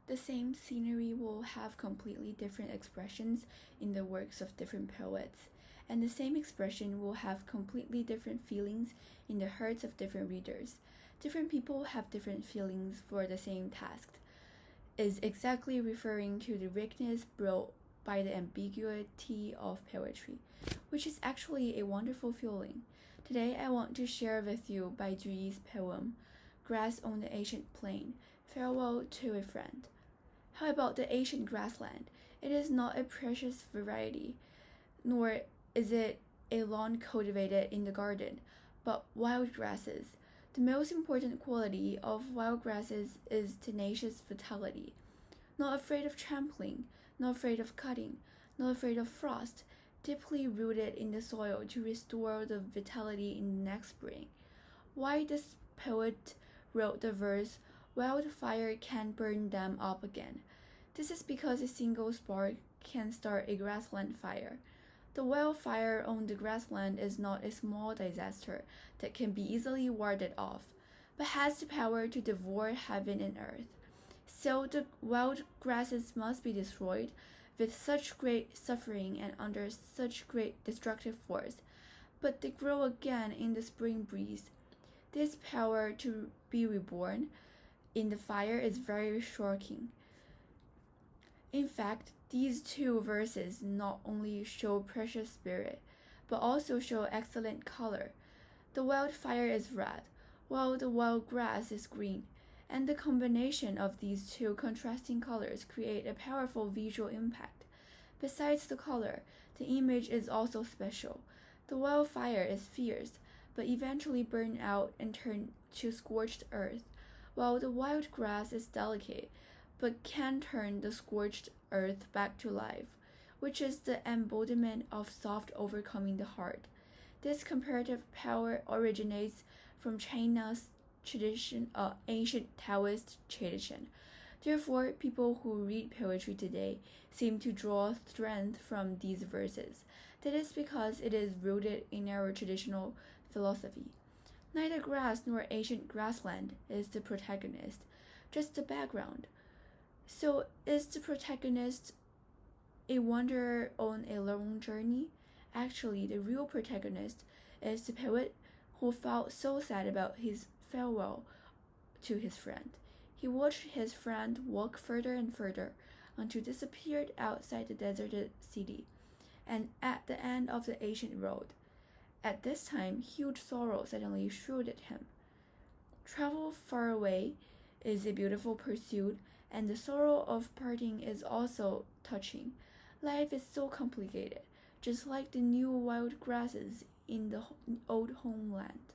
The same scenery will have completely different expressions in the works of different poets, and the same expression will have completely different feelings in the hearts of different readers. Different people have different feelings for the same task, is exactly referring to the richness brought by the ambiguity of poetry, which is actually a wonderful feeling. Today I want to share with you Bai Juyi's poem, Grass on the Ancient Plain, Farewell to a Friend. How about the ancient grassland? It is not a precious variety, nor is it a lawn cultivated in the garden, but wild grasses. The most important quality of wild grasses is tenacious vitality. Not afraid of trampling, not afraid of cutting, not afraid of frost, deeply rooted in the soil to restore the vitality in the next spring. Why this poet wrote the verse, "Wildfire can burn them up again." This is because a single spark can start a grassland fire. The wildfire on the grassland is not a small disaster that can be easily warded off, but has the power to devour heaven and earth. So the wild grasses must be destroyed with such great suffering and under such great destructive force, but they grow again in the spring breeze. This power to be reborn in the fire is very shocking. In fact, these two verses not only show precious spirit, but also show excellent color. The wildfire is red, while the wild grass is green, and the combination of these two contrasting colors create a powerful visual impact. Besides the color, the image is also special. The wildfire is fierce, but eventually burn out and turn to scorched earth, while the wild grass is delicate, but can turn the scorched earth back to life, which is the embodiment of soft overcoming the hard. This comparative power originates from China's ancient Taoist tradition. Therefore, people who read poetry today seem to draw strength from these verses. That is because it is rooted in our traditional philosophy. Neither grass nor ancient grassland is the protagonist, just the background. So, is the protagonist a wanderer on a long journey? Actually, the real protagonist is the poet who felt so sad about his farewell to his friend. He watched his friend walk further and further until disappeared outside the deserted city and at the end of the ancient road. At this time, huge sorrow suddenly shrouded him. Travel far away is a beautiful pursuit, and the sorrow of parting is also touching. Life is so complicated, just like the new wild grasses in the old homeland.